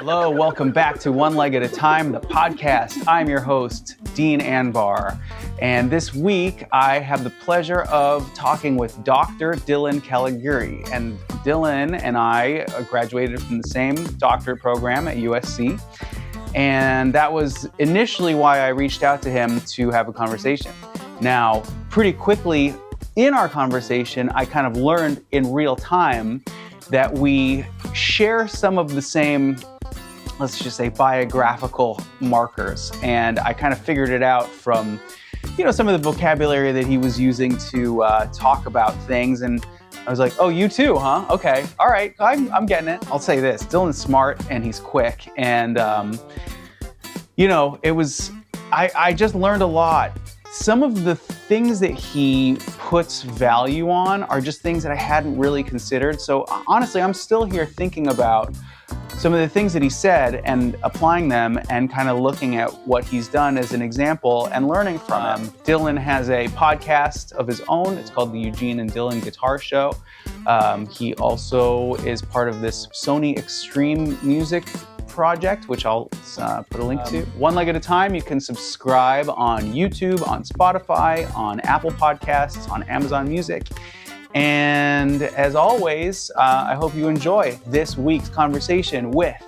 Hello, welcome back to One Leg at a Time, the podcast. I'm your host, Dean Anbar. And this week, I have the pleasure of talking with Dr. Dylan Caligiuri. And Dylan and I graduated from the same doctorate program at USC. And that was initially why I reached out to him to have a conversation. Now, pretty quickly in our conversation, I kind of learned in real time that we share some of the same, let's just say, biographical markers. And I kind of figured it out from, some of the vocabulary that he was using to talk about things. And I was like, oh, you too, huh? Okay, all right, I'm getting it. I'll say this, Dylan's smart and he's quick. And, I just learned a lot. Some of the things that he puts value on are just things that I hadn't really considered. So honestly, I'm still here thinking about some of the things that he said and applying them and kind of looking at what he's done as an example and learning from him. Dylan has a podcast of his own. It's called the Eugene and Dylan Guitar Show. He also is part of this Sony Extreme Music project, which I'll put a link to. One Leg at a Time, you can subscribe on YouTube, on Spotify, on Apple Podcasts, on Amazon Music. And as always, I hope you enjoy this week's conversation with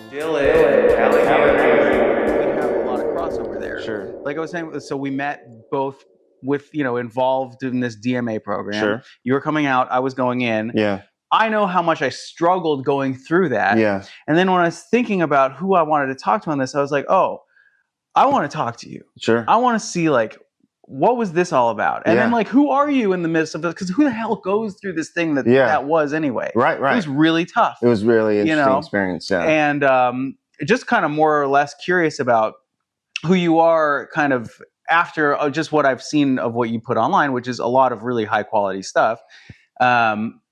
Dylan Caligiuri. We have a lot of crossover there. Sure. Like I was saying, so we met both with, involved in this DMA program. Sure. You were coming out, I was going in. Yeah. I know how much I struggled going through that. Yeah. And then when I was thinking about who I wanted to talk to on this, I was like, oh, I want to talk to you. Sure. I want to see, what was this all about? And then, who are you in the midst of this? Because who the hell goes through this thing that was anyway? Right. It was really tough. It was really interesting experience, yeah. And just kind of more or less curious about who you are kind of after just what I've seen of what you put online, which is a lot of really high quality stuff.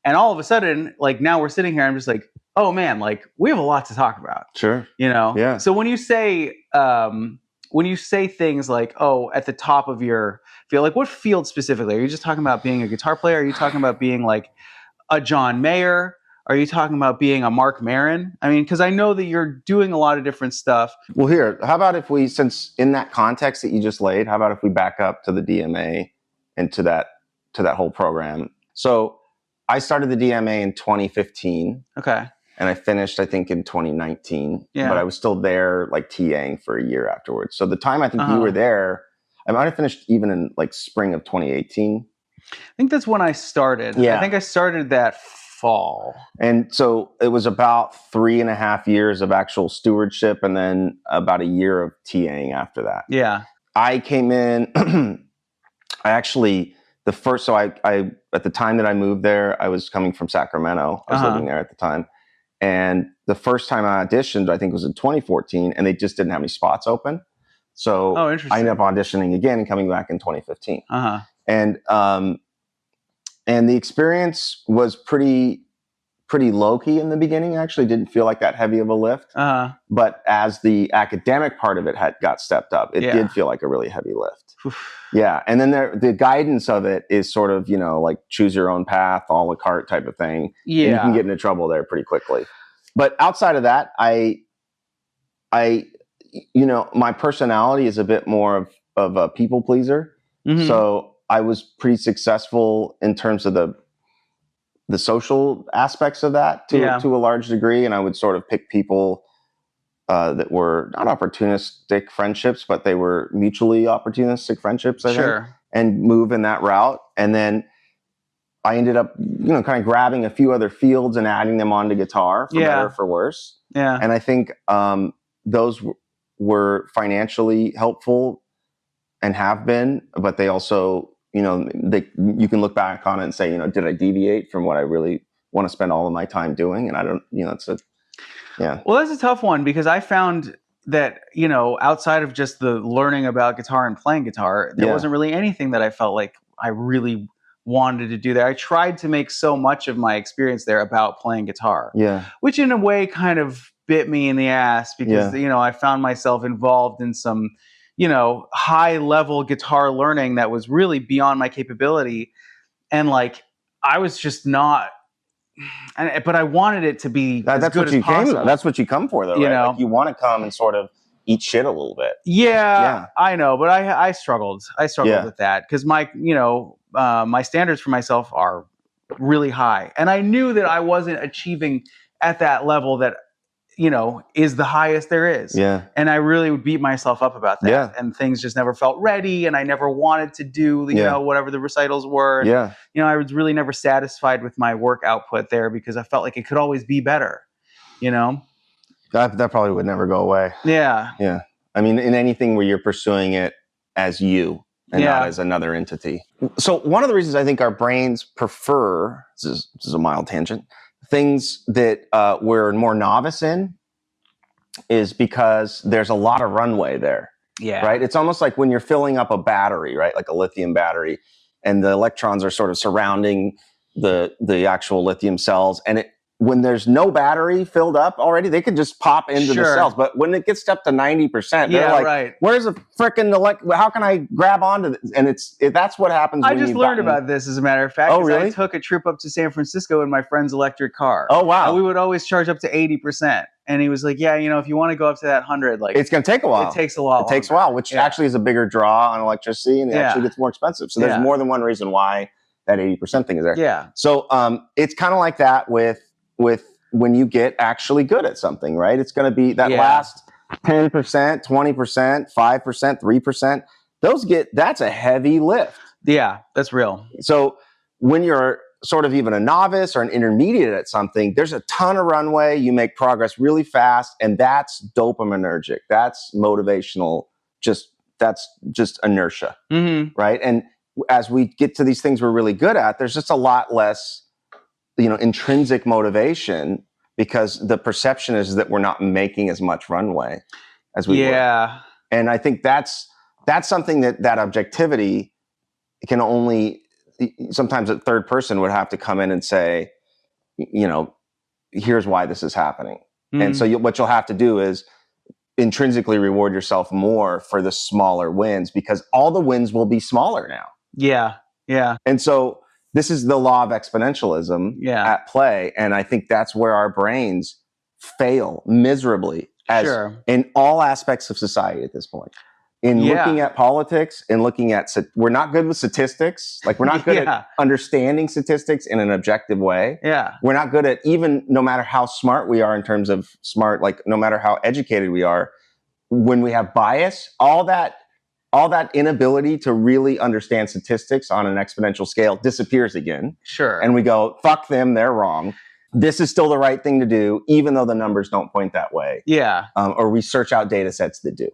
And all of a sudden, now we're sitting here, I'm just like, oh man, we have a lot to talk about. Sure. Yeah. So when you say things like, oh, at the top of your field, what field specifically? Are you just talking about being a guitar player? Are you talking about being a John Mayer? Are you talking about being a Mark Maron? I mean, because I know that you're doing a lot of different stuff. Well, here, how about if we, since in that context that you just laid, how about if we back up to the DMA and to that whole program? So I started the DMA in 2015. Okay. And I finished, I think, in 2019. Yeah. But I was still there, TAing for a year afterwards. So the time I think you were there, I might have finished even in spring of 2018. I think that's when I started. Yeah. I think I started that fall. And so it was about 3.5 years of actual stewardship and then about a year of TAing after that. Yeah. I came in, I at the time that I moved there, I was coming from Sacramento. I was living there at the time. And the first time I auditioned, I think was in 2014, and they just didn't have any spots open. So I ended up auditioning again and coming back in 2015. And the experience was pretty low key in the beginning. Actually, didn't feel like that heavy of a lift. But as the academic part of it got stepped up, it did feel like a really heavy lift. Yeah. And then the guidance of it is sort of, choose your own path, a la carte type of thing. Yeah. And you can get into trouble there pretty quickly. But outside of that, I my personality is a bit more of a people pleaser. Mm-hmm. So I was pretty successful in terms of the social aspects of that to a large degree. And I would sort of pick people that were not opportunistic friendships, but they were mutually opportunistic friendships, I think, and move in that route. And then I ended up, kind of grabbing a few other fields and adding them onto guitar for better or for worse. Yeah. And I think those were financially helpful and have been, but they also, you can look back on it and say, did I deviate from what I really want to spend all of my time doing? And I don't, yeah. Well, that's a tough one because I found that, outside of just the learning about guitar and playing guitar, there wasn't really anything that I felt like I really wanted to do there. I tried to make so much of my experience there about playing guitar, which in a way kind of bit me in the ass because, I found myself involved in some, high level guitar learning that was really beyond my capability. And I was just not but I wanted it to be as good as possible. That's what you come for, though, right? Like you want to come and sort of eat shit a little bit. Yeah. I know, but I struggled. I struggled with that because my standards for myself are really high, and I knew that I wasn't achieving at that level that is the highest there is. Yeah. And I really would beat myself up about that. Yeah. And things just never felt ready, and I never wanted to do whatever the recitals were. Yeah. I was really never satisfied with my work output there because I felt like it could always be better. That probably would never go away. Yeah. Yeah. I mean, in anything where you're pursuing it as you and not as another entity. So one of the reasons I think our brains prefer, this is a mild tangent, things that we're more novice in is because there's a lot of runway there. Yeah. Right? It's almost like when you're filling up a battery, right? Like a lithium battery, and the electrons are sort of surrounding the actual lithium cells, and when there's no battery filled up already, they could just pop into the cells. But when it gets up to 90%, they're like, where's the frickin' how can I grab onto this? And that's what happens when I just learned about this, as a matter of fact. Oh, really? I took a trip up to San Francisco in my friend's electric car. Oh, wow. And we would always charge up to 80%. And he was like, yeah, if you want to go up to that 100, like it's going to take a while. It takes a while. It takes a while, which actually is a bigger draw on electricity, and it actually gets more expensive. So there's more than one reason why that 80% thing is there. Yeah. So it's kind of like that with when you get actually good at something, right? It's going to be that last 10%, 20%, 5%, 3%. That's a heavy lift. Yeah, that's real. So when you're sort of even a novice or an intermediate at something, there's a ton of runway. You make progress really fast, and that's dopaminergic. That's motivational. That's just inertia, right? And as we get to these things we're really good at, there's just a lot less intrinsic motivation, because the perception is that we're not making as much runway as we would. And I think that's something that objectivity can only, sometimes a third person would have to come in and say, here's why this is happening. And so what you'll have to do is intrinsically reward yourself more for the smaller wins, because all the wins will be smaller now. Yeah. And so this is the law of exponentialism at play. And I think that's where our brains fail miserably in all aspects of society at this point. In looking at politics and looking at, we're not good with statistics. Like, we're not good at understanding statistics in an objective way. Yeah. We're not good at, even no matter how smart we are in terms of smart, like no matter how educated we are, when we have bias, all that inability to really understand statistics on an exponential scale disappears again. Sure. And we go, fuck them, they're wrong. This is still the right thing to do, even though the numbers don't point that way. Yeah. Or we search out data sets that do.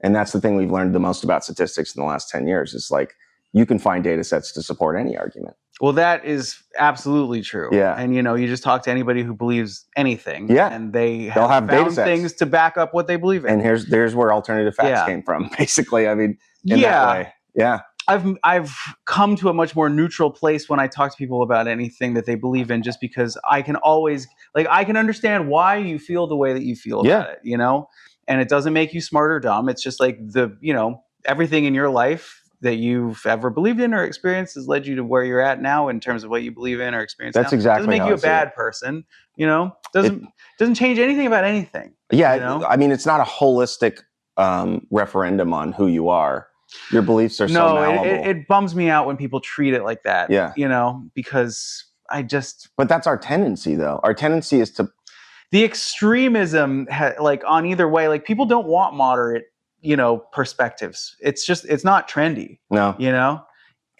And that's the thing we've learned the most about statistics in the last 10 years. Is like, you can find data sets to support any argument. Well, that is absolutely true. Yeah. And, you just talk to anybody who believes anything. Yeah. And they'll have found data sets, things to back up what they believe in. And there's where alternative facts came from, basically. I mean, in that way. Yeah. I've come to a much more neutral place when I talk to people about anything that they believe in, just because I can always, I can understand why you feel the way that you feel about it, and it doesn't make you smart or dumb. It's just like everything in your life that you've ever believed in or experienced has led you to where you're at now in terms of what you believe in or experience. That's now. exactly. Doesn't make you a bad person, doesn't change anything about anything. Yeah. I mean, it's not a holistic referendum on who you are. Your beliefs are so malleable. It bums me out when people treat it like that. Yeah. Because But that's our tendency, though. Our tendency is to. The extremism, on either way, people don't want moderate, perspectives. It's not trendy. No.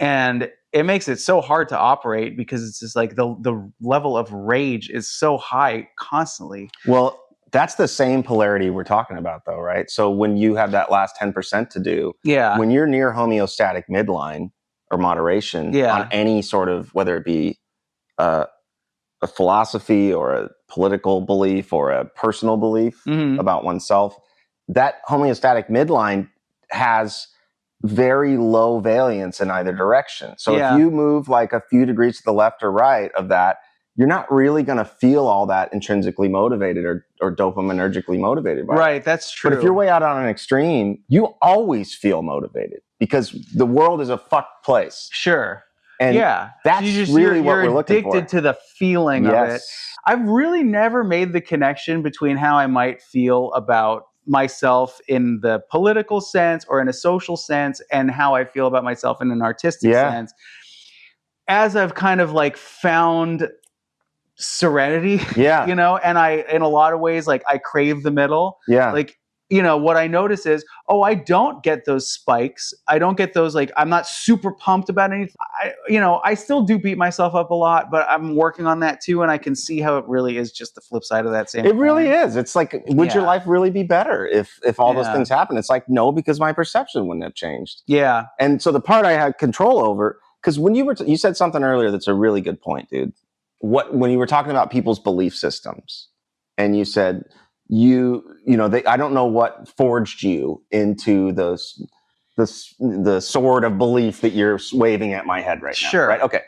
And it makes it so hard to operate, because it's just like the level of rage is so high constantly. Well, that's the same polarity we're talking about, though, right? So when you have that last 10% to do, when you're near homeostatic midline or moderation on any sort of, whether it be a philosophy or a political belief or a personal belief about oneself, that homeostatic midline has very low variance in either direction. So if you move like a few degrees to the left or right of that, you're not really going to feel all that intrinsically motivated or dopaminergically motivated by it. Right, that's true. But if you're way out on an extreme, you always feel motivated, because the world is a fucked place. Sure. And that's really what we're looking for. You're addicted to the feeling of it. I've really never made the connection between how I might feel about myself in the political sense or in a social sense and how I feel about myself in an artistic sense. As I've kind of like found serenity, you know, and I, in a lot of ways, like I crave the middle. Like, you know, what I notice is, I don't get those spikes. I don't get those, like, I'm not super pumped about anything. I still do beat myself up a lot, but I'm working on that too. And I can see how it really is just the flip side of that same It really is. It's like, would your life really be better if all those things happen? It's like, no, because my perception wouldn't have changed. And so the part I had control over, because when you said something earlier that's a really good point, dude. When you were talking about people's belief systems, and you said, I don't know what forged you into the sword of belief that you're waving at my head right now. Right? Okay.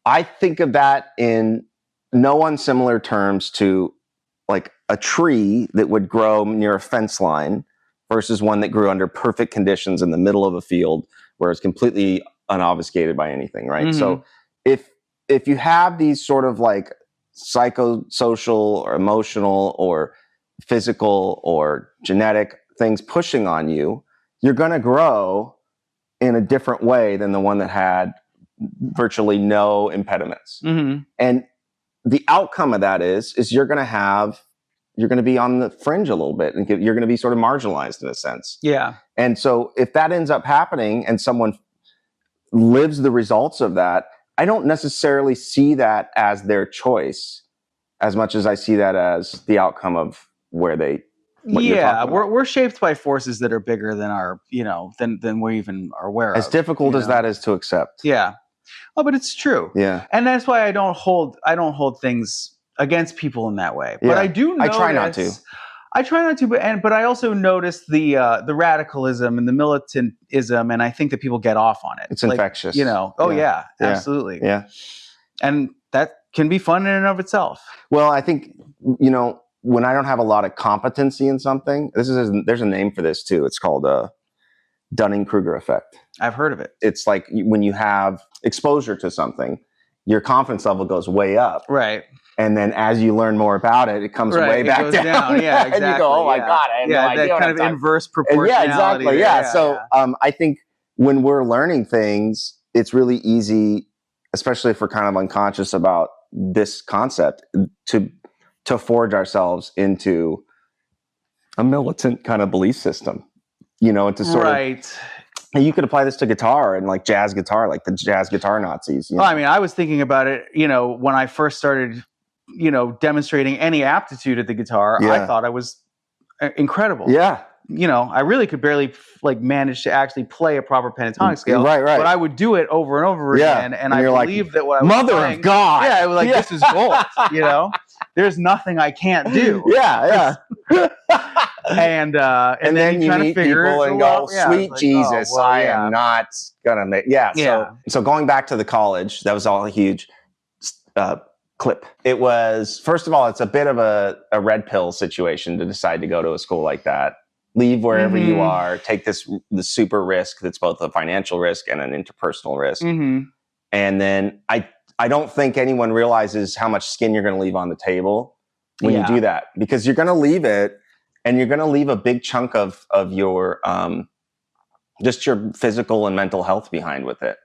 I think of that in no unsimilar terms to like a tree that would grow near a fence line versus one that grew under perfect conditions in the middle of a field where it's completely unobfuscated by anything. Right. So if you have these sort of like psychosocial or emotional or physical or genetic things pushing on you, you're going to grow in a different way than the one that had virtually no impediments. And the outcome of that is you're going to be on the fringe a little bit, and you're going to be sort of marginalized in a sense. And so if that ends up happening and someone lives the results of that, I don't necessarily see that as their choice as much as I see that as the outcome of where they. We're shaped by forces that are bigger than our, than we even are aware of. As difficult as that is to accept. But it's true. And that's why I don't hold things against people in that way. But I do notice, I try not to, but I also notice the radicalism and the militantism, and I think that people get off on it. It's infectious. Absolutely. And that can be fun in and of itself. Well, I think, when I don't have a lot of competency in something, there's a name for this too. It's called Dunning-Kruger effect. I've heard of it. It's like when you have exposure to something, your confidence level goes way up. Right. And then as you learn more about it, it comes way back down. Yeah, exactly. And you go, oh my God, I have no idea. That kind of inverse proportionality. Exactly. So I think when we're learning things, it's really easy, especially if we're kind of unconscious about this concept, to forge ourselves into a militant kind of belief system, and to sort of. And you could apply this to guitar and like jazz guitar, like the jazz guitar Nazis. Well, I mean, I was thinking about it, when I first started, demonstrating any aptitude at the guitar, I thought I was incredible. I really could barely manage to actually play a proper pentatonic scale. Right. But I would do it over and over again, and I believed that what I was Mother playing, of God. I was like, this is gold. There's nothing I can't do. And then you meet people and go, sweet Jesus, I am not gonna make. So going back to the college, that was all a huge clip. It was, first of all, it's a bit of a red pill situation to decide to go to a school like that. Leave wherever you are, take the super risk that's both a financial risk and an interpersonal risk. And then I don't think anyone realizes how much skin you're going to leave on the table when you do that, because you're going to leave it, and you're going to leave a big chunk of your just your physical and mental health behind with it,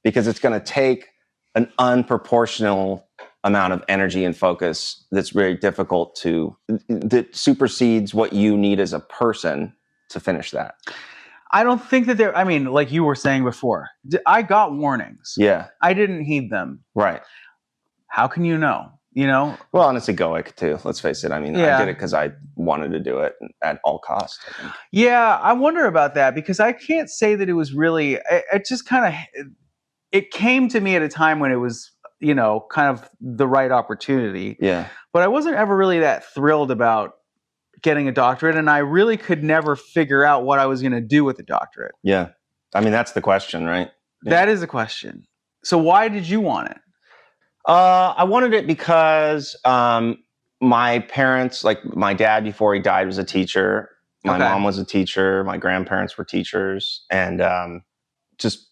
because it's going to take an unproportional amount of energy and focus that's very difficult that supersedes what you need as a person to finish that. I don't think that like you were saying before, I got warnings. I didn't heed them. Right. How can you know? Well, and it's egoic too. Let's face it. I mean, I did it because I wanted to do it at all costs. I think. I wonder about that, because I can't say that it was really. It just kind of it came to me at a time when it was kind of the right opportunity. But I wasn't ever really that thrilled about getting a doctorate, and I really could never figure out what I was going to do with a doctorate. I mean, that's the question, right? That is a question. So why did you want it? I wanted it because my parents, like my dad before he died, was a teacher. My mom was a teacher. My grandparents were teachers. And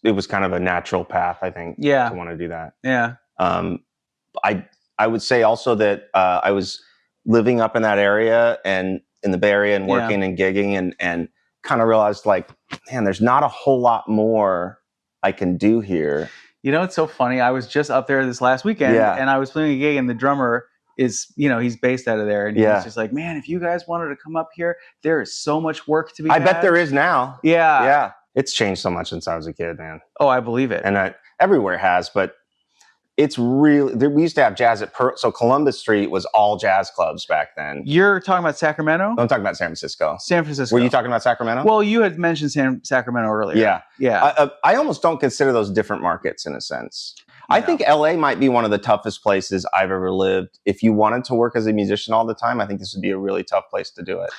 it was kind of a natural path, I think, Yeah. to want to do that. Yeah. I would say also that I was living up in that area and in the Bay Area and working and gigging and kind of realized like, man, there's not a whole lot more I can do here. You know, it's so funny. I was just up there this last weekend and I was playing a gig and the drummer is, you know, he's based out of there. And he's just like, man, if you guys wanted to come up here, there is so much work to be had. I bet there is now. Yeah. Yeah. It's changed so much since I was a kid, man. Oh, I believe it. And everywhere has, but it's really, we used to have jazz at so Columbus Street was all jazz clubs back then. You're talking about Sacramento? I'm talking about San Francisco. San Francisco. Were you talking about Sacramento? Well, you had mentioned Sacramento earlier. Yeah. Yeah. I almost don't consider those different markets in a sense. I think LA might be one of the toughest places I've ever lived. If you wanted to work as a musician all the time, I think this would be a really tough place to do it.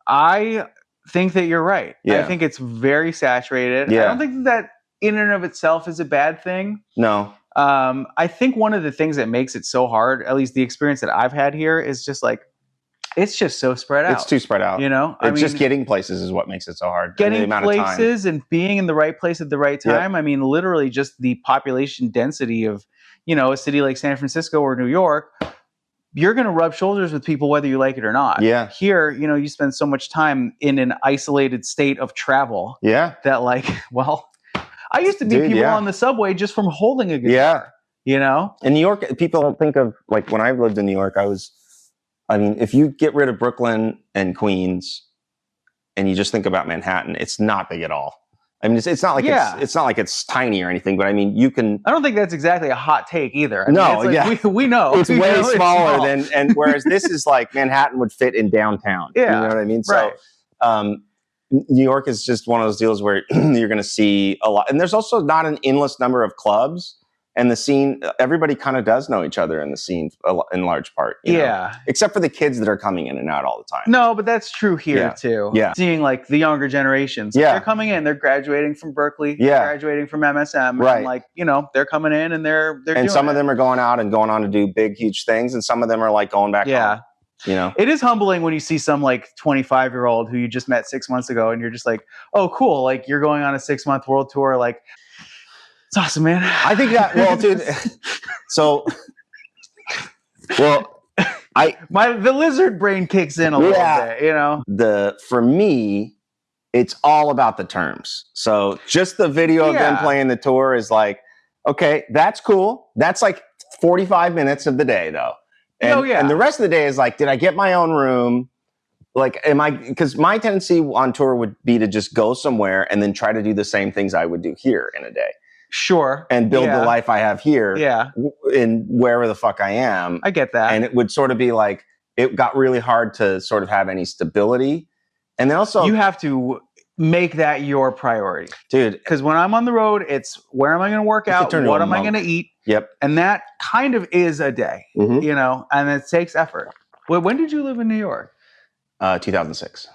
I think that you're right. Yeah. I think it's very saturated. Yeah. I don't think that in and of itself is a bad thing. No. I think one of the things that makes it so hard, at least the experience that I've had here, is just like, it's just so spread out. It's too spread out. You know? It's just getting places is what makes it so hard. Getting places and being in the right place at the right time. Yep. I mean, literally just the population density of, you know, a city like San Francisco or New York, you're going to rub shoulders with people whether you like it or not. Yeah. Here, you know, you spend so much time in an isolated state of travel. Yeah. That like, well, I used to meet people on the subway just from holding a guitar. Yeah. You know? In New York, people don't think of, like, when I lived in New York, if you get rid of Brooklyn and Queens and you just think about Manhattan, it's not big at all. I mean, it's not like it's not like it's tiny or anything, but I mean, you can. I don't think that's exactly a hot take either. I mean, no, it's like, we know it's way smaller than, and whereas this is like Manhattan would fit in downtown. Yeah, you know what I mean. So, New York is just one of those deals where you're going to see a lot, and there's also not an endless number of clubs. And the scene, everybody kind of does know each other in the scene in large part. You know? Except for the kids that are coming in and out all the time. No, but that's true here too. Yeah. Seeing like the younger generations. They're coming in, they're graduating from Berkeley, graduating from MSM. Right. And like, you know, they're coming in and they're and some of them are going out and going on to do big, huge things. And some of them are like going back home. You know, it is humbling when you see some like 25-year-old who you just met 6 months ago and you're just like, oh, cool. Like you're going on a 6-month world tour. Like, it's awesome, man. I think that, well, dude, so, well, the lizard brain kicks in a little bit, you know? For me, it's all about the terms. So just the video of them playing the tour is like, okay, that's cool. That's like 45 minutes of the day though. And, and the rest of the day is like, did I get my own room? Like, because my tendency on tour would be to just go somewhere and then try to do the same things I would do here in a day. Sure. And build the life I have here. Yeah. In wherever the fuck I am. I get that. And it would sort of be like, it got really hard to sort of have any stability. And then also, you have to make that your priority. Dude. Because when I'm on the road, it's where am I going to work out? What am I going to eat? Yep. And that kind of is a day, you know, and it takes effort. Well, when did you live in New York? 2006.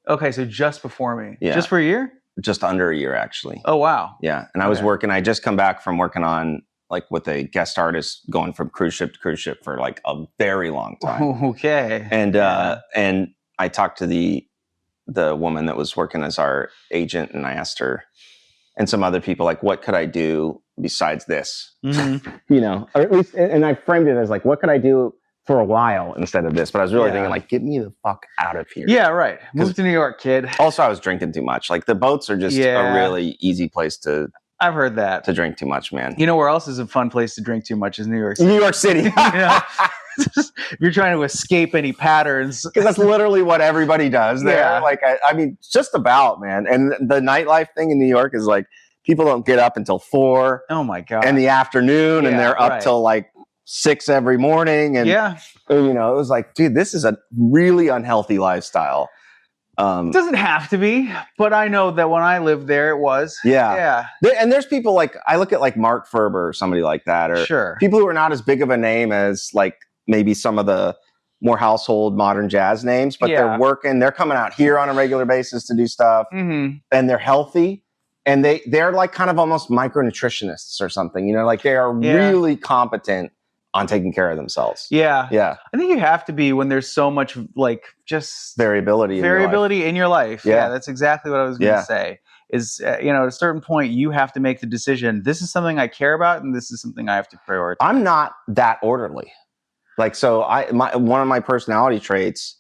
Okay. So just before me. Yeah. Just for a year? Just under a year, actually. Oh, wow. Yeah. And I was working, I just come back from working on like with a guest artist going from cruise ship to cruise ship for like a very long time. Okay. And, and I talked to the woman that was working as our agent and I asked her and some other people, like, what could I do besides this? Mm-hmm. You know, or at least, and I framed it as like, what could I do for a while instead of this? But I was really thinking like, get me the fuck out of here. Yeah, right. Move to New York, kid. Also, I was drinking too much. Like the boats are just a really easy place to. I've heard that. To drink too much, man. You know where else is a fun place to drink too much is New York City. New York City. You know? If you're trying to escape any patterns. Because that's literally what everybody does there. Yeah. Like, I mean, just about, man. And the nightlife thing in New York is like, people don't get up until 4. Oh my God. In the afternoon, and they're up till like 6 every morning. And, you know, it was like, dude, this is a really unhealthy lifestyle. It doesn't have to be, but I know that when I lived there, it was. Yeah. And there's people like, I look at like Mark Ferber or somebody like that, or people who are not as big of a name as like maybe some of the more household modern jazz names, but they're working, they're coming out here on a regular basis to do stuff, and they're healthy. And they're like kind of almost micronutritionists or something, you know, like they are really competent on taking care of themselves. Yeah. I think you have to be when there's so much like just variability in your life. Yeah, that's exactly what I was going to say. is, you know, at a certain point, you have to make the decision. This is something I care about, and this is something I have to prioritize. I'm not that orderly. Like, so one of my personality traits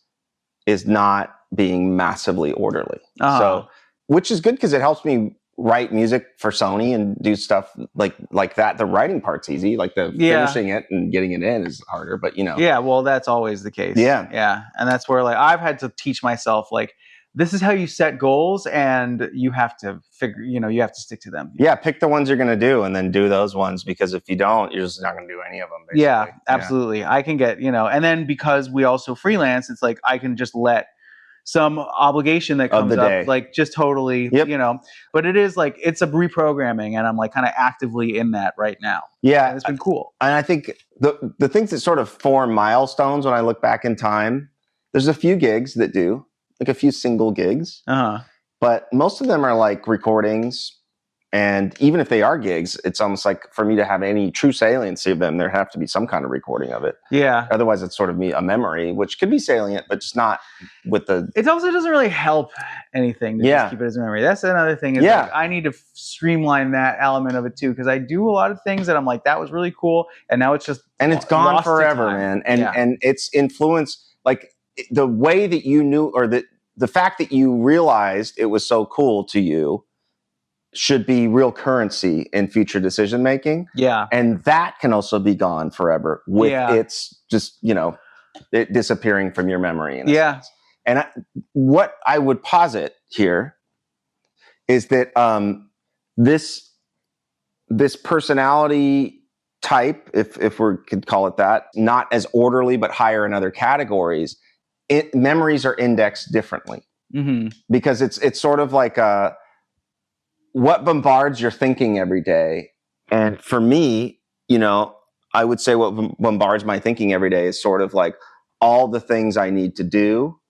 is not being massively orderly. So, which is good because it helps me write music for Sony and do stuff like that. The writing part's easy. Like the finishing it and getting it in is harder, but you know. Yeah, well, that's always the case. Yeah. And that's where like I've had to teach myself like this is how you set goals, and you have to figure, you know, you have to stick to them. Yeah, pick the ones you're going to do and then do those ones, because if you don't, you're just not going to do any of them, basically. Yeah, absolutely. I can get, you know, and then because we also freelance, it's like I can just let some obligation that comes up, like just totally, you know, but it is like, it's a reprogramming, and I'm like kind of actively in that right now. Yeah. And it's been cool. And I think the things that sort of form milestones when I look back in time, there's a few gigs that do, like a few single gigs, but most of them are like recordings. And even if they are gigs, it's almost like for me to have any true saliency of them, there have to be some kind of recording of it. Yeah. Otherwise, it's sort of a memory, which could be salient, but just not with the... It also doesn't really help anything to just keep it as a memory. That's another thing. Is like, I need to streamline that element of it too, because I do a lot of things that I'm like, that was really cool, and now it's just... And it's gone forever, man. And it's influenced, like the way that you knew, or the fact that you realized it was so cool to you should be real currency in future decision making. Yeah. And that can also be gone forever with it's just, you know, it disappearing from your memory. Yeah. And what I would posit here is that this personality type, if we could call it that, not as orderly but higher in other categories, memories are indexed differently. Because it's sort of like what bombards your thinking every day. And for me, you know, I would say what bombards my thinking every day is sort of like all the things I need to do,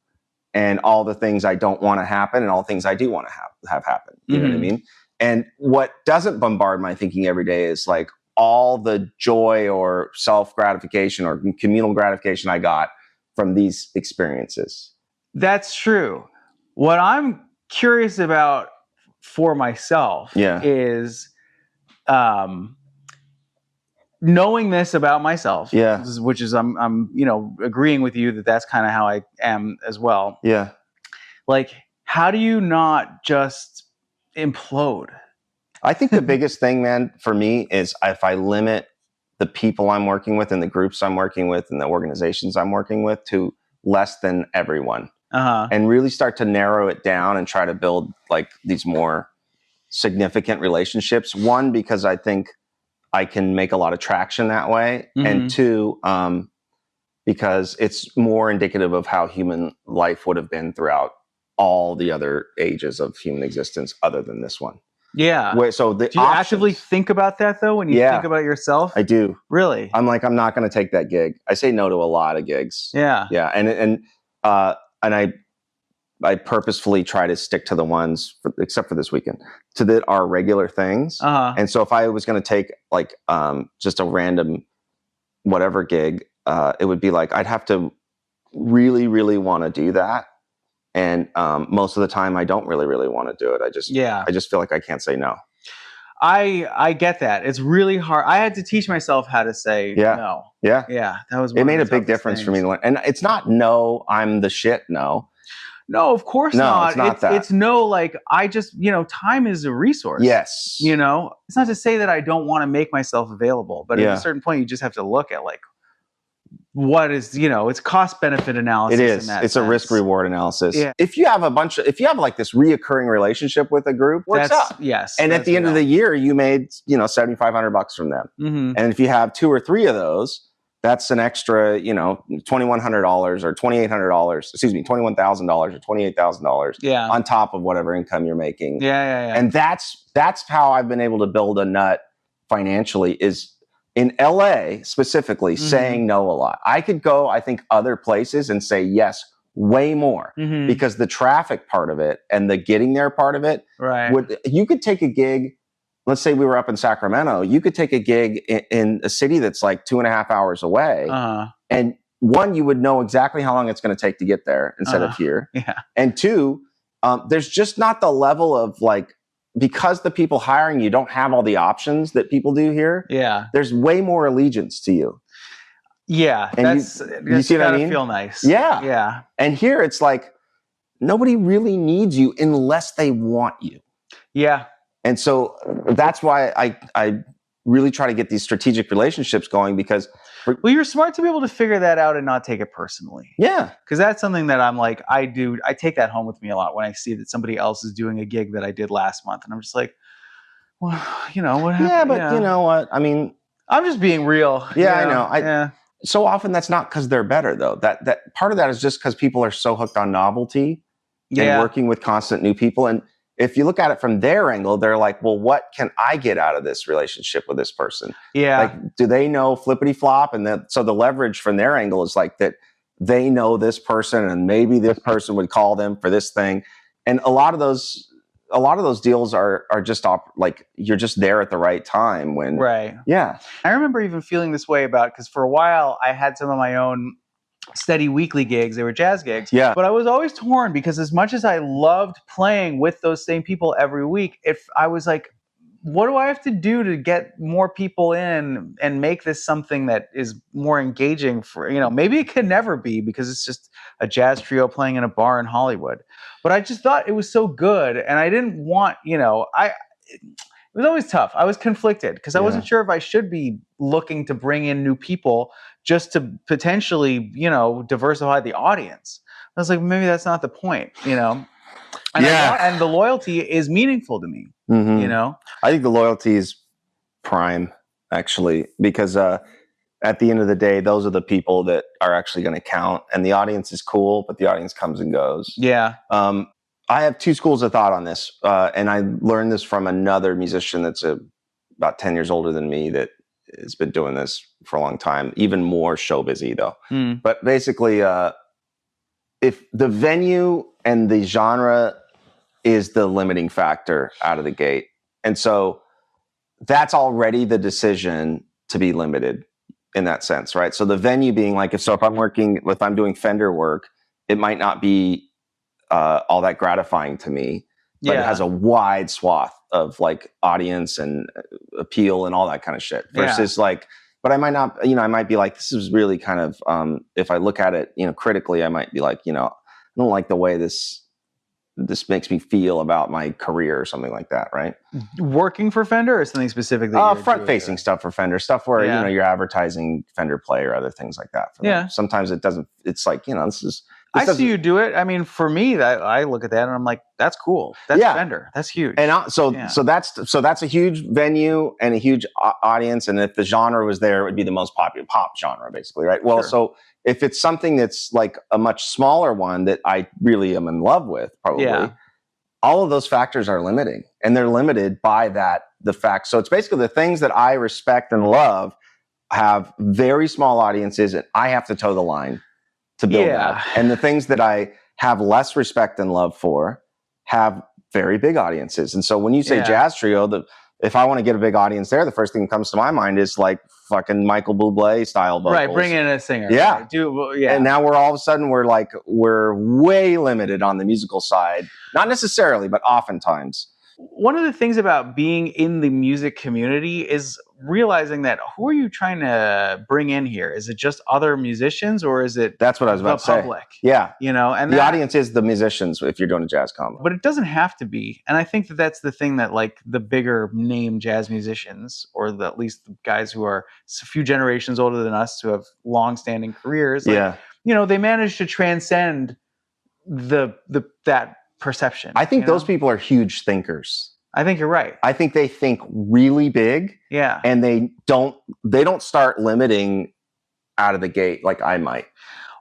and all the things I don't want to happen, and all the things I do want to have happen. You know what I mean? And what doesn't bombard my thinking every day is like all the joy or self-gratification or communal gratification I got from these experiences. That's true. What I'm curious about for myself is knowing this about myself, which is I'm you know, agreeing with you that that's kind of how I am as well. Yeah. Like, how do you not just implode? I think the biggest thing, man, for me is if I limit the people I'm working with and the groups I'm working with and the organizations I'm working with to less than everyone. And really start to narrow it down and try to build like these more significant relationships. One, because I think I can make a lot of traction that way. And two, because it's more indicative of how human life would have been throughout all the other ages of human existence other than this one. Yeah. So do you actively think about that though when you think about yourself? I do. Really? I'm like, I'm not going to take that gig. I say no to a lot of gigs. Yeah. Yeah. And I purposefully try to stick to the ones, except for this weekend, that are regular things. And so if I was going to take like just a random whatever gig, it would be like I'd have to really, really want to do that. And most of the time, I don't really, really want to do it. I just feel like I can't say no. I get that. It's really hard. I had to teach myself how to say no. Yeah. Yeah. That was it made a big difference for me to learn. And it's not no, I'm the shit. No. No, of course not. It's not that. It's no, like, I just, you know, time is a resource. Yes. You know, it's not to say that I don't want to make myself available, but at a certain point, you just have to look at like, what is, you know, it's cost benefit analysis. It is. It's a risk reward analysis. Yeah. If you have like this reoccurring relationship with a group, works out. Yes. And at the end of the year, you made, you know, $7,500 from them. And if you have 2 or 3 of those, that's an extra, you know, $2,100 or $2,800, excuse me, $21,000 or $28,000 on top of whatever income you're making. And that's how I've been able to build a nut financially, is in LA specifically saying no a lot. I could go, I think, other places and say yes way more because the traffic part of it and the getting there part of it, you could take a gig. Let's say we were up in Sacramento, you could take a gig in a city that's like 2.5 hours away. And one, you would know exactly how long it's going to take to get there instead of here. And two, there's just not the level of like because the people hiring you don't have all the options that people do here. Yeah. There's way more allegiance to you. Yeah. And you see what I mean? Feel nice. Yeah. Yeah. And here it's like, nobody really needs you unless they want you. Yeah. And so that's why I really try to get these strategic relationships going, because you're smart to be able to figure that out and not take it personally. Yeah. Because that's something that I'm like, I take that home with me a lot when I see that somebody else is doing a gig that I did last month. And I'm just like, well, what happened? Yeah, but you know what? I mean, I'm just being real. Yeah, I know. So often that's not because they're better, though. That part of that is just because people are so hooked on novelty and working with constant new people. And if you look at it from their angle, they're like, well, what can I get out of this relationship with this person? Yeah. Like, do they know flippity flop? And so the leverage from their angle is like that they know this person and maybe this person would call them for this thing. And a lot of those deals are just like, you're just there at the right time when. Right. Yeah. I remember even feeling this way because for a while I had some of my own steady weekly gigs. They were jazz gigs. Yeah. But I was always torn because as much as I loved playing with those same people every week, if I was like, what do I have to do to get more people in and make this something that is more engaging for, maybe it can never be because it's just a jazz trio playing in a bar in Hollywood. But I just thought it was so good. And I didn't want, it was always tough. I was conflicted because I wasn't sure if I should be looking to bring in new people just to potentially, diversify the audience. I was like, maybe that's not the point, And the loyalty is meaningful to me, I think the loyalty is prime, actually, because at the end of the day, those are the people that are actually going to count. And the audience is cool, but the audience comes and goes. Yeah. I have two schools of thought on this, and I learned this from another musician that's about 10 years older than me that has been doing this for a long time, even more show busy, though. But basically, if the venue and the genre is the limiting factor out of the gate, and so that's already the decision to be limited in that sense, right? So the venue being like, if I'm doing Fender work, it might not be all that gratifying to me, but it has a wide swath of like audience and appeal and all that kind of shit versus but I might not, I might be like, this is really kind of, if I look at it, critically, I might be like, I don't like the way this makes me feel about my career or something like that, right? Working for Fender or something specific? Front-facing stuff for Fender, stuff where, you're advertising Fender Play or other things like that. For them. Sometimes it doesn't, it's like, I see you do it. I mean, for me, I look at that and I'm like, that's cool. That's Fender. That's huge. And so that's a huge venue and a huge audience. And if the genre was there, it would be the most popular pop genre, basically, right? Well, so if it's something that's like a much smaller one that I really am in love with, probably, all of those factors are limiting, and they're limited by the fact. So it's basically the things that I respect and love have very small audiences, and I have to toe the line to build that. And the things that I have less respect and love for have very big audiences. And so when you say jazz trio, if I want to get a big audience there, the first thing that comes to my mind is like fucking Michael Bublé style vocals. Right, bring in a singer. Yeah. Right? And now we're all of a sudden, we're way limited on the musical side. Not necessarily, but oftentimes. One of the things about being in the music community is realizing that who are you trying to bring in here? Is it just other musicians or is it That's what I was about to say. Public? Yeah. And the audience is the musicians if you're doing a jazz combo. But it doesn't have to be. And I think that that's the thing that like the bigger name jazz musicians, or at least the guys who are a few generations older than us who have long-standing careers, they manage to transcend that perception. I think those people are huge thinkers. I think you're right. I think they think really big. Yeah. And they don't start limiting out of the gate like I might.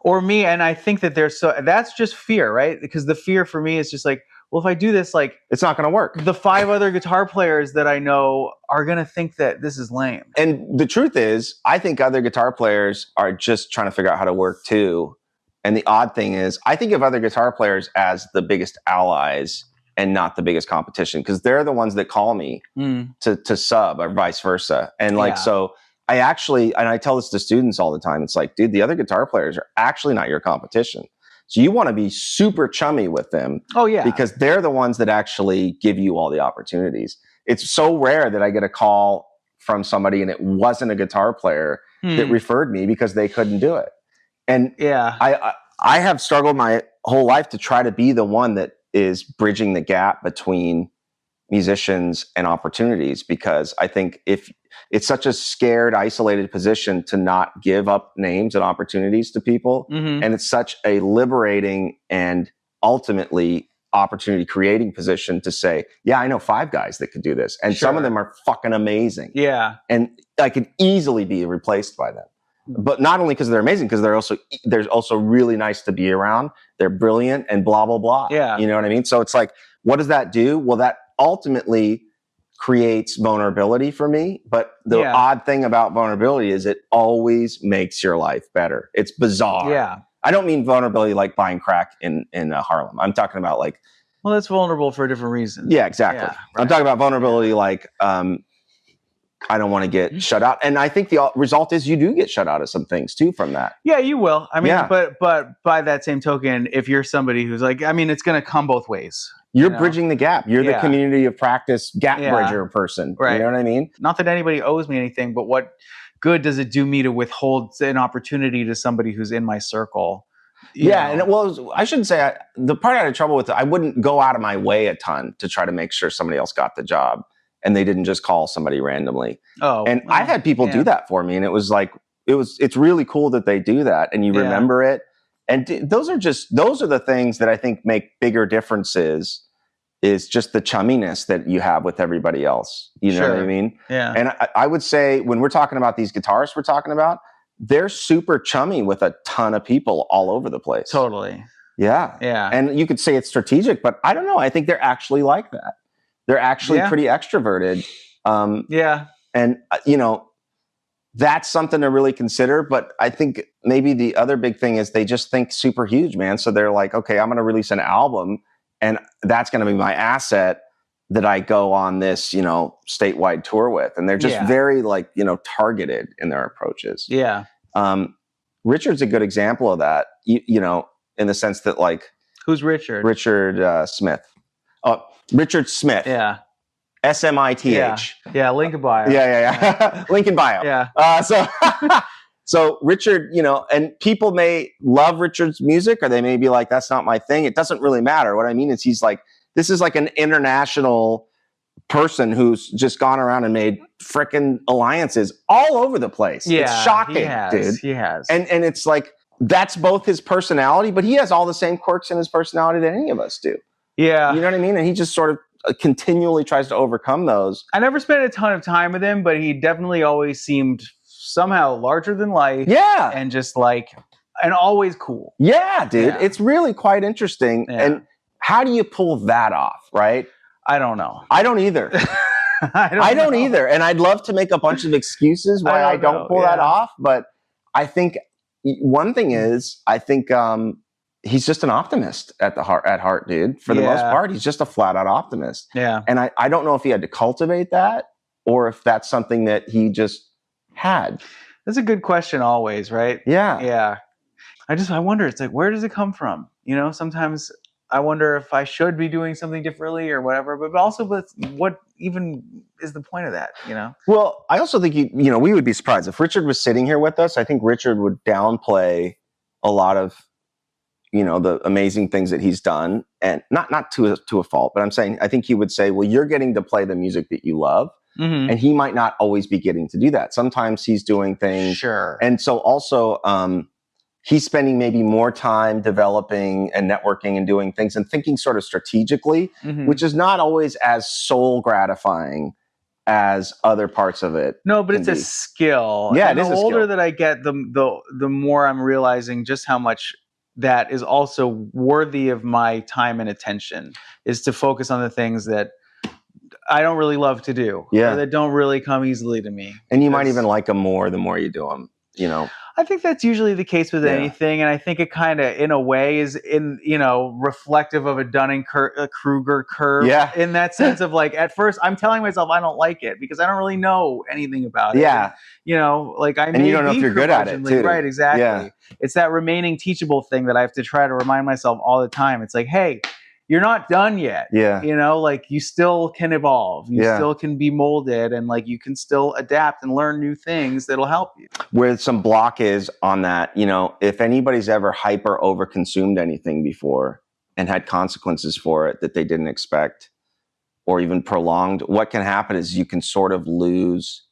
Or me. And I think that that's just fear, right? Because the fear for me is just like, well, if I do this, like, it's not going to work. The 5 other guitar players that I know are going to think that this is lame. And the truth is, I think other guitar players are just trying to figure out how to work too. And the odd thing is, I think of other guitar players as the biggest allies and not the biggest competition, because they're the ones that call me to sub or vice versa. And so I actually, and I tell this to students all the time, it's like, dude, the other guitar players are actually not your competition. So you want to be super chummy with them. Oh, yeah. Because they're the ones that actually give you all the opportunities. It's so rare that I get a call from somebody and it wasn't a guitar player that referred me because they couldn't do it. And I have struggled my whole life to try to be the one that is bridging the gap between musicians and opportunities, because I think if it's such a scared, isolated position to not give up names and opportunities to people. And it's such a liberating and ultimately opportunity creating position to say, yeah, I know 5 guys that could do this. And some of them are fucking amazing. Yeah. And I could easily be replaced by them. But not only because they're amazing, because they're also really nice to be around. They're brilliant and blah, blah, blah. Yeah. You know what I mean? So it's like, what does that do? Well, that ultimately creates vulnerability for me. But the odd thing about vulnerability is it always makes your life better. It's bizarre. Yeah. I don't mean vulnerability like buying crack in Harlem. I'm talking about like... Well, that's vulnerable for different reasons. Yeah, exactly. Yeah, right. I'm talking about vulnerability like... I don't want to get shut out. And I think the result is you do get shut out of some things too from that. Yeah, you will. I mean, but by that same token, if you're somebody who's like, I mean, it's going to come both ways. You're bridging the gap. You're the community of practice gap bridger person. Right. You know what I mean? Not that anybody owes me anything, but what good does it do me to withhold an opportunity to somebody who's in my circle? Yeah. And I shouldn't say the part I had trouble with, I wouldn't go out of my way a ton to try to make sure somebody else got the job. And they didn't just call somebody randomly. And I've had people do that for me. And it was like, it's really cool that they do that. And you remember it. And those are the things that I think make bigger differences, is just the chumminess that you have with everybody else. You know what I mean? Yeah. And I would say when we're talking about these guitarists we're talking about, they're super chummy with a ton of people all over the place. Totally. Yeah. Yeah. And you could say it's strategic, but I don't know. I think they're actually like that. They're actually pretty extroverted. And, that's something to really consider. But I think maybe the other big thing is they just think super huge, man. So they're like, okay, I'm going to release an album and that's going to be my asset that I go on this, statewide tour with. And they're just very targeted in their approaches. Yeah. Richard's a good example of that, in the sense that like... Who's Richard? Richard Smith. Richard Smith. Yeah. Smith. Yeah. Link in bio. Yeah. Link in bio. Yeah. So Richard, and people may love Richard's music, or they may be like, that's not my thing. It doesn't really matter. What I mean is he's like, this is like an international person who's just gone around and made frickin' alliances all over the place. Yeah. It's shocking, dude. He has. And it's like, that's both his personality, but he has all the same quirks in his personality that any of us do. Yeah. You know what I mean? And he just sort of continually tries to overcome those. I never spent a ton of time with him, but he definitely always seemed somehow larger than life. Yeah. And just and always cool. Yeah, dude. Yeah. It's really quite interesting. Yeah. And how do you pull that off, right? I don't know. I don't either. I don't either. And I'd love to make a bunch of excuses why I don't pull that off. But I think one thing is, he's just an optimist at heart, dude. For the most part, he's just a flat out optimist. Yeah. And I don't know if he had to cultivate that or if that's something that he just had. That's a good question always, right? Yeah. Yeah. I wonder, it's like, where does it come from? Sometimes I wonder if I should be doing something differently or whatever, but also what even is the point of that, Well, I also think, we would be surprised if Richard was sitting here with us. I think Richard would downplay a lot of the amazing things that he's done, and not to a fault, but I'm saying, I think he would say, well, you're getting to play the music that you love. Mm-hmm. And he might not always be getting to do that. Sometimes he's doing things. Sure. And so also, he's spending maybe more time developing and networking and doing things and thinking sort of strategically, which is not always as soul gratifying as other parts of it. No, but it's a skill. Yeah, and it is a skill. The older that I get, the more I'm realizing just how much that is also worthy of my time and attention, is to focus on the things that I don't really love to do. Yeah. Or that don't really come easily to me. And you might even like them more the more you do them, I think that's usually the case with anything, and I think it kind of, in a way, is reflective of a Dunning-Kruger curve. Yeah. In that sense of like, at first, I'm telling myself I don't like it because I don't really know anything about it. Yeah. And, like and you don't know if you're good at it too. Right. Exactly. Yeah. It's that remaining teachable thing that I have to try to remind myself all the time. It's like, hey, you're not done yet. Yeah. Like you still can evolve. You still can be molded, and like you can still adapt and learn new things that'll help you. Where some block is on that, if anybody's ever hyper over consumed anything before and had consequences for it that they didn't expect, or even prolonged, what can happen is you can sort of lose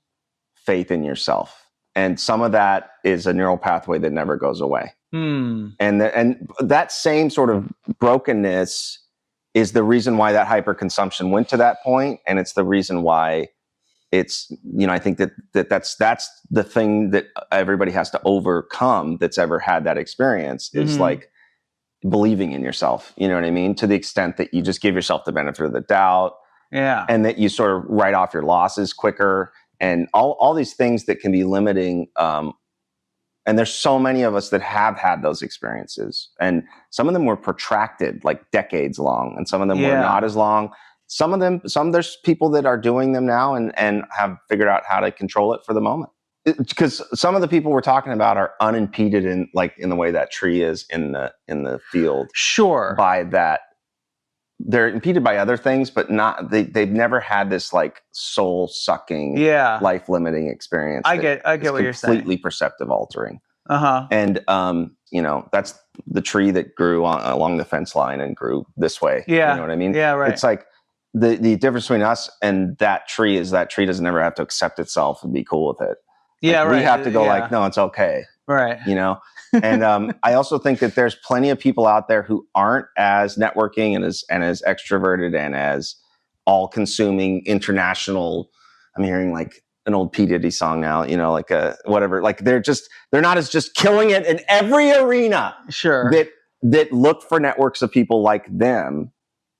faith in yourself. And some of that is a neural pathway that never goes away. And that same sort of brokenness is the reason why that hyperconsumption went to that point, and it's the reason why it's I think that's the thing that everybody has to overcome that's ever had that experience is like believing in yourself. You know what I mean? To the extent that you just give yourself the benefit of the doubt, and that you sort of write off your losses quicker, and all these things that can be limiting. And there's so many of us that have had those experiences, and some of them were protracted, like decades long, and some of them were not as long. There's people that are doing them now and have figured out how to control it for the moment. Because some of the people we're talking about are unimpeded in the way that tree is in the field. Sure. By that, they're impeded by other things, but not they've never had this like soul sucking, life limiting experience. I get what you're saying. Completely perceptive altering. And that's the tree that grew along the fence line and grew this way. Yeah. You know what I mean? Yeah, right. It's like the difference between us and that tree is that tree doesn't ever have to accept itself and be cool with it. Yeah, right. We have to go no, it's okay. Right. And I also think that there's plenty of people out there who aren't as networking and as extroverted and as all consuming international. I'm hearing like an old P. Diddy song now, like a whatever, like they're not as just killing it in every arena. Sure. That look for networks of people like them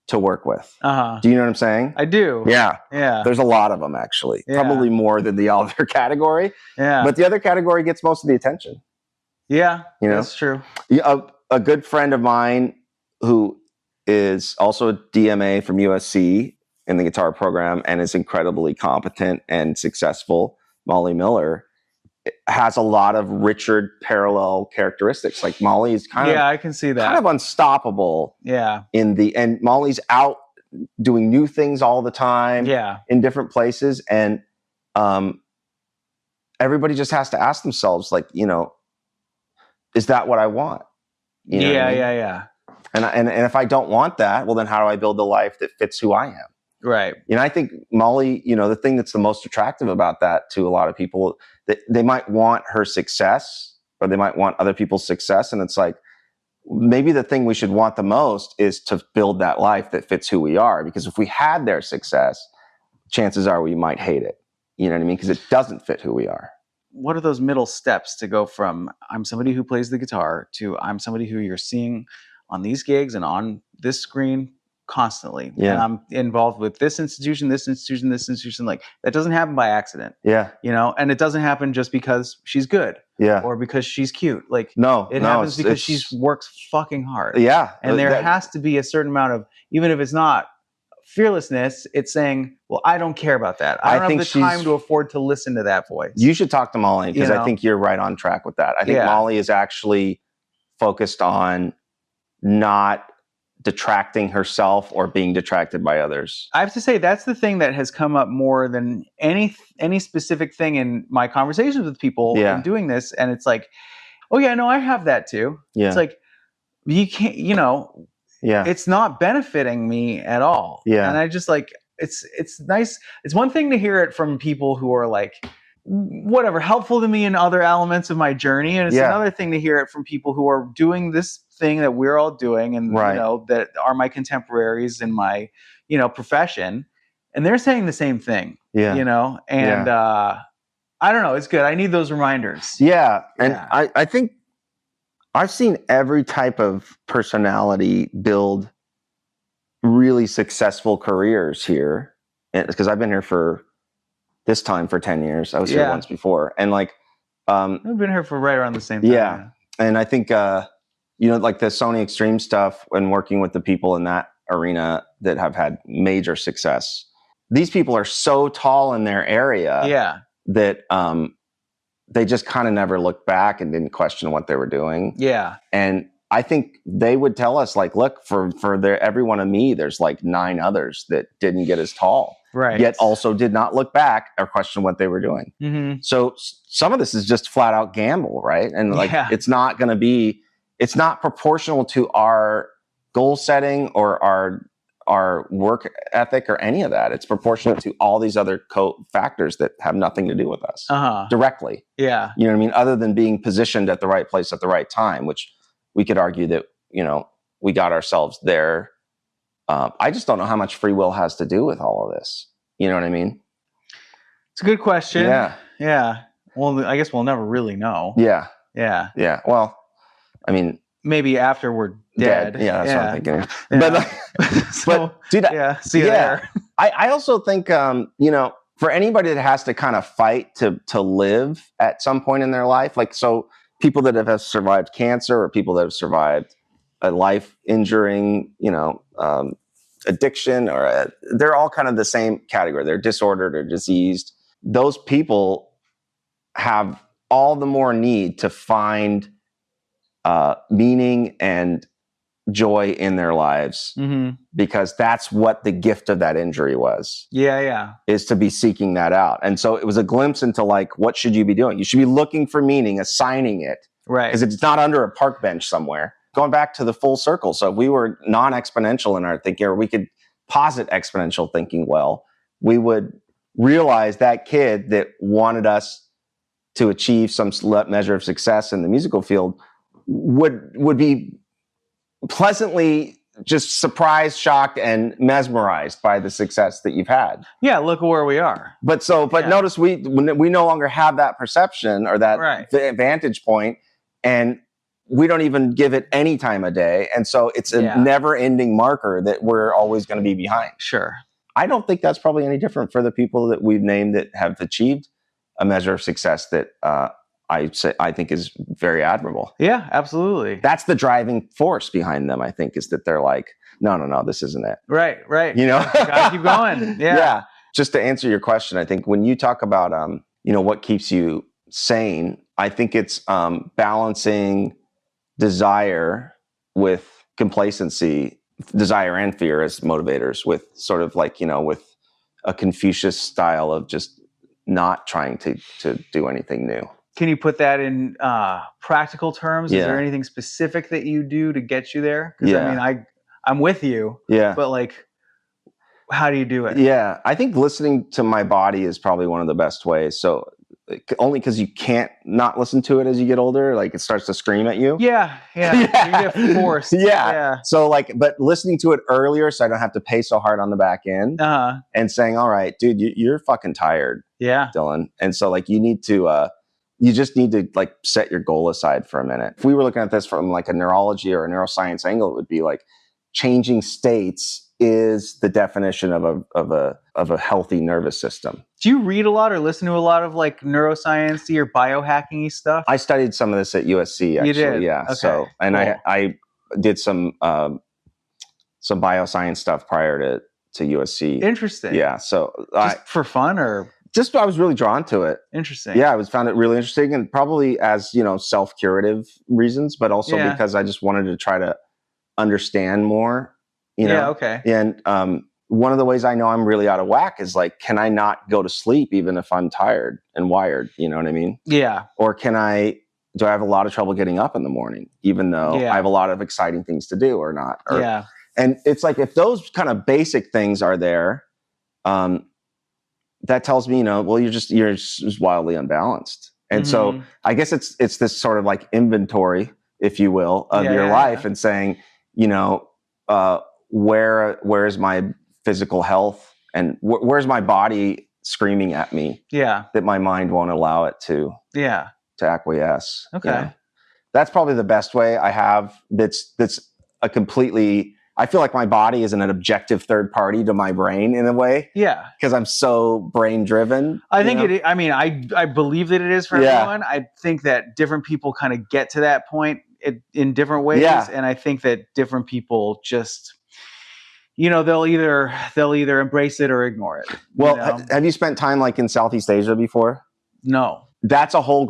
to work with. Do you know what I'm saying? I do. Yeah. Yeah. There's a lot of them actually. Yeah. Probably more than the other category. Yeah. But the other category gets most of the attention. Yeah. That's true. A good friend of mine who is also a DMA from USC in the guitar program and is incredibly competent and successful, Molly Miller, has a lot of Richard parallel characteristics. Like Molly is I can see that. Kind of unstoppable. Yeah. And Molly's out doing new things all the time. Yeah. In different places. And everybody just has to ask themselves, like, is that what I want? You know what I mean? Yeah. And if I don't want that, well, then how do I build a life that fits who I am? Right. I think Molly, the thing that's the most attractive about that to a lot of people, that they might want her success or they might want other people's success. And it's like, maybe the thing we should want the most is to build that life that fits who we are. Because if we had their success, chances are we might hate it. You know what I mean? Because it doesn't fit who we are. What are those middle steps to go from I'm somebody who plays the guitar to I'm somebody who you're seeing on these gigs and on this screen constantly? And I'm involved with this institution. Like that doesn't happen by accident. And it doesn't happen just because she's good or because she's cute. Like it happens because she works fucking hard. And there has to be a certain amount of, even if it's not fearlessness, it's saying, well, I don't care about that. I don't have the time to afford to listen to that voice. You should talk to Molly because I think you're right on track with that. I think Molly is actually focused on not detracting herself or being detracted by others. I have to say that's the thing that has come up more than any specific thing in my conversations with people in doing this. And it's like, oh yeah, no, I have that too. It's like, you can't, it's not benefiting me at all. And I just like, it's nice. It's one thing to hear it from people who are like, whatever, helpful to me in other elements of my journey. And it's another thing to hear it from people who are doing this thing that we're all doing and, that are my contemporaries in my, profession. And they're saying the same thing, and I don't know, it's good. I need those reminders. And I think I've seen every type of personality build really successful careers here. Because I've been here for this time for 10 years. I was here once before. And like, We've been here for right around the same time. Yeah. And I think, like the Sony Extreme stuff and working with the people in that arena that have had major success. These people are so tall in their area that they just kind of never looked back and didn't question what they were doing. Yeah. And I think they would tell us, like, look, for every one of me, there's like 9 others that didn't get as tall. Right. Yet also did not look back or question what they were doing. Mm-hmm. So some of this is just flat out gamble, right? And like, it's not proportional to our goal setting or our work ethic or any of that. It's proportional to all these other factors that have nothing to do with us directly. Yeah. You know what I mean? Other than being positioned at the right place at the right time, which we could argue that, we got ourselves there. I just don't know how much free will has to do with all of this. You know what I mean? It's a good question. Yeah. Yeah. Well, I guess we'll never really know. Yeah. Yeah. Yeah. Well, I mean, maybe after we're dead. Yeah, that's what I'm thinking. Yeah. But dude, see you there. I also think, for anybody that has to kind of fight to live at some point in their life, like, so people that have survived cancer or people that have survived a life-injuring, addiction, or they're all kind of the same category. They're disordered or diseased. Those people have all the more need to find meaning and joy in their lives, because that's what the gift of that injury was. Yeah. Is to be seeking that out. And so it was a glimpse into, like, what should you be doing? You should be looking for meaning, assigning it. Right. Because it's not under a park bench somewhere. Going back to the full circle. So if we were non-exponential in our thinking, or we could posit exponential thinking well, we would realize that kid that wanted us to achieve some measure of success in the musical field would be pleasantly just surprised, shocked, and mesmerized by the success that you've had. Yeah, look at where we are. But notice we no longer have that perception or that vantage point, and we don't even give it any time of day. And so it's a never-ending marker that we're always going to be behind. Sure. I don't think that's probably any different for the people that we've named that have achieved a measure of success that I think is very admirable. Yeah, absolutely. That's the driving force behind them, I think, is that they're like, no, this isn't it. Right. Gotta keep going. Yeah. Just to answer your question, I think when you talk about, what keeps you sane, I think it's balancing desire with complacency, desire and fear as motivators, with sort of like, with a Confucius style of just not trying to do anything new. Can you put that in practical terms? Is there anything specific that you do to get you there? Because I mean, I'm with you. Yeah. But like, how do you do it? Yeah, I think listening to my body is probably one of the best ways. So only because you can't not listen to it as you get older, like it starts to scream at you. Yeah. You get forced. Yeah. So but listening to it earlier, so I don't have to pay so hard on the back end, and saying, all right, dude, you're fucking tired. Yeah, Dylan. And so like you just need to like set your goal aside for a minute. If we were looking at this from like a neurology or a neuroscience angle, it would be like changing states is the definition of a healthy nervous system. Do you read a lot or listen to a lot of like neuroscience-y or biohacking-y stuff? I studied some of this at USC, actually. You did? Yeah. Okay. So, and cool. I did some bioscience stuff prior to USC. Interesting. Yeah. So just for fun, or just I was really drawn to it. Interesting. Yeah, found it really interesting, and probably as self-curative reasons, but also because I just wanted to try to understand more. Yeah. Okay. And one of the ways I know I'm really out of whack is like, can I not go to sleep even if I'm tired and wired? You know what I mean? Yeah. Or do I have a lot of trouble getting up in the morning, even though I have a lot of exciting things to do or not? And it's like, if those kind of basic things are there, that tells me, well, you're just wildly unbalanced. And so I guess it's this sort of like inventory, if you will, of your life and saying, where is my physical health and where's my body screaming at me that my mind won't allow it to acquiesce. Okay. That's probably the best way I have. That's a completely I feel like my body is an objective third party to my brain in a way. Yeah. Because I'm so brain driven. I think I believe that it is for everyone. I think that different people kind of get to that point in different ways. Yeah. And I think that different people just, they'll either embrace it or ignore it. Well, have you spent time like in Southeast Asia before? No. That's a whole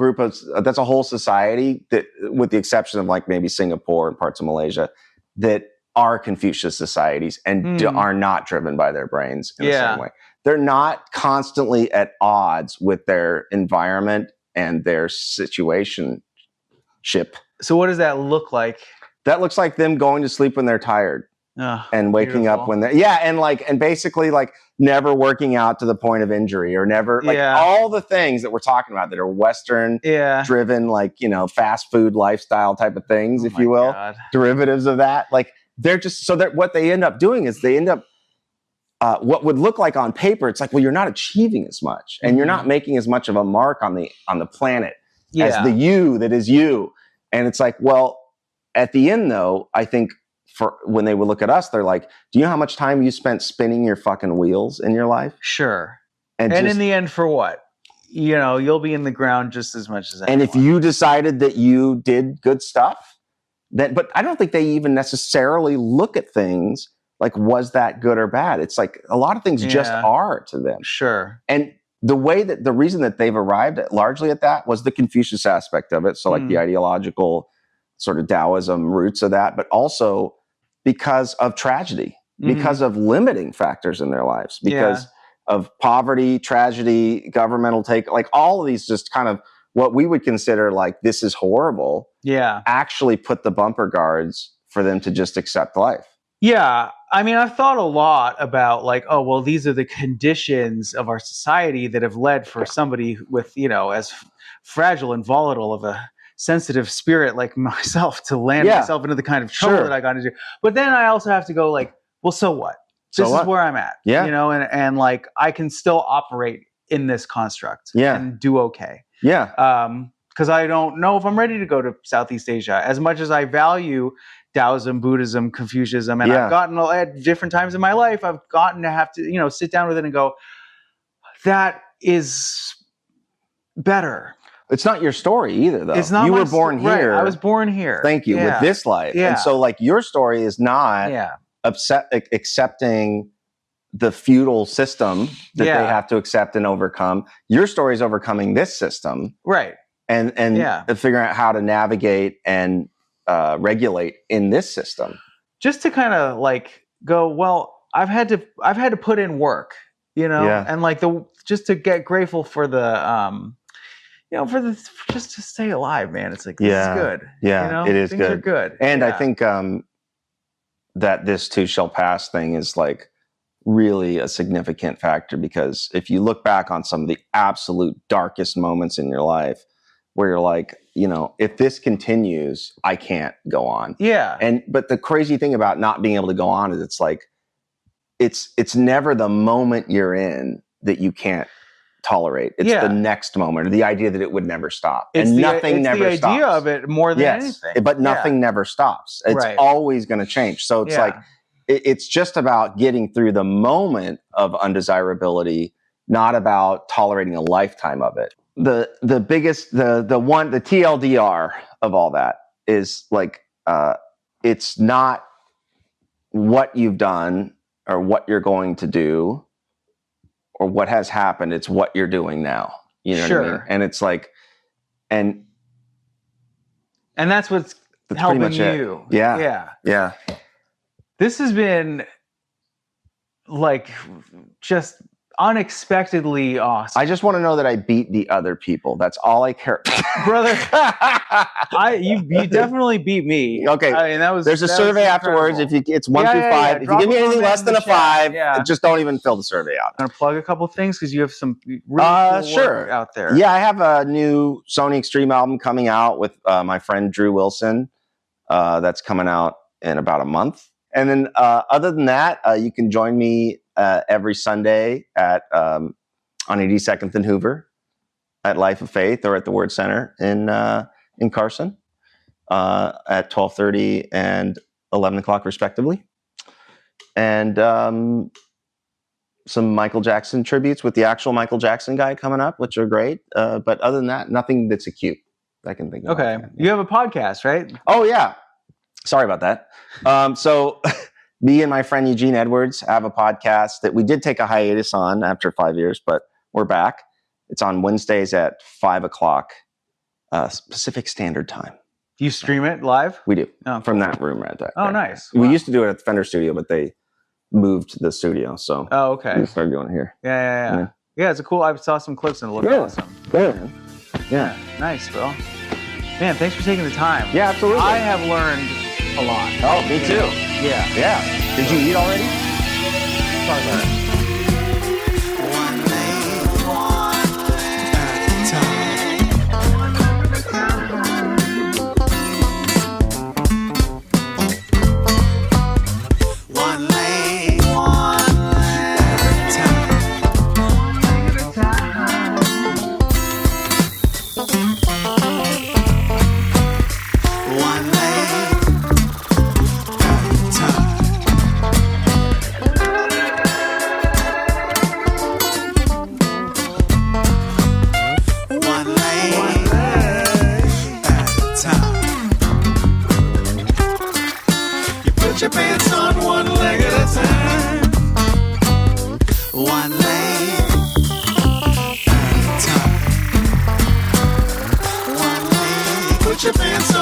that's a whole society that, with the exception of like maybe Singapore and parts of Malaysia, that are Confucius societies and are not driven by their brains in the same way. They're not constantly at odds with their environment and their situationship. So what does that look like? That looks like them going to sleep when they're tired. And waking up when they're and basically like never working out to the point of injury or never all the things that we're talking about that are Western driven, like, fast food lifestyle type of things, if you will, derivatives of that. Like they're just what they end up doing is they end up what would look like on paper, it's like, well, you're not achieving as much and you're not making as much of a mark on the planet as the you that is you. And it's like, well, at the end though, I think for when they would look at us, they're like, do you know how much time you spent spinning your fucking wheels in your life? Sure. And in the end, for what? You'll be in the ground just as much as anyone. And if you decided that you did good stuff, but I don't think they even necessarily look at things like, was that good or bad? It's like a lot of things just are to them. Sure. And the reason that they've arrived largely at that was the Confucius aspect of it. So like the ideological sort of Taoism roots of that, but also because of tragedy, because of limiting factors in their lives, because of poverty, tragedy, governmental like all of these just kind of what we would consider like, this is horrible, actually put the bumper guards for them to just accept life. Yeah. I mean, I've thought a lot about like, oh, well, these are the conditions of our society that have led for somebody with, as fragile and volatile of a sensitive spirit like myself to land myself into the kind of trouble that I got into. But then I also have to go like, well, so what? This is where I'm at, and like I can still operate in this construct and do okay. Yeah. Because I don't know if I'm ready to go to Southeast Asia as much as I value Taoism, Buddhism, Confucianism. And I've gotten at different times in my life, I've gotten to have to, sit down with it and go, that is better. It's not your story either, though. It's not. You were born here. Right. I was born here. Thank you. With this life. Yeah. And so like your story is not accepting the feudal system that they have to accept and overcome. Your story is overcoming this system. Right. And figuring out how to navigate and regulate in this system. Just to kind of like go, well, I've had to put in work, and like just to get grateful for the just to stay alive, man. It's like, this is good. Yeah, it is Things good. Are good. And I think that this too shall pass thing is like really a significant factor, because if you look back on some of the absolute darkest moments in your life where you're like, if this continues, I can't go on. Yeah. But the crazy thing about not being able to go on is it's like, it's never the moment you're in that you can't tolerate. It's the next moment, or the idea that it would never stop. It's and nothing never stops. The idea of it more than anything. But nothing never stops. It's always going to change. So it's like, it's just about getting through the moment of undesirability, not about tolerating a lifetime of it. The biggest, the TLDR of all that is like, it's not what you've done or what you're going to do or what has happened. It's what you're doing now. You know what I mean? And it's like, and that's what's helping you. Yeah. This has been like just unexpectedly awesome. I just want to know that I beat the other people. That's all I care about. Brother. You definitely beat me. Okay. I mean, there's a survey afterwards. If it's 1 through 5, if you give me anything less than a 5, just don't even fill the survey out. I'm gonna plug a couple things because you have some really cool work out there. Yeah, I have a new Sony Extreme album coming out with my friend Drew Wilson. That's coming out in about a month. And then other than that, you can join me every Sunday at on 82nd and Hoover at Life of Faith or at the Word Center in Carson at 12:30 and 11 o'clock respectively. and some Michael Jackson tributes with the actual Michael Jackson guy coming up, which are great. But other than that, nothing that's acute I can think of. Okay. You have a podcast, right? Oh, yeah. Sorry about that. So me and my friend Eugene Edwards have a podcast that we did take a hiatus on after 5 years, but we're back. It's on Wednesdays at 5:00 Pacific Standard Time. Do you stream it live? We do. Oh, from that room right there. Oh, nice. We used to do it at the Fender studio, but they moved the studio. So okay. We started doing it here. Yeah. Yeah, it's a cool. I saw some clips and it looked awesome. Yeah. Nice, Bill. Man, thanks for taking the time. Yeah, absolutely. I have learned a lot. Oh, me too. Yeah. Did you eat already? Sorry about it. Put your pants on one leg at a time. One leg at a time. One leg. Put your pants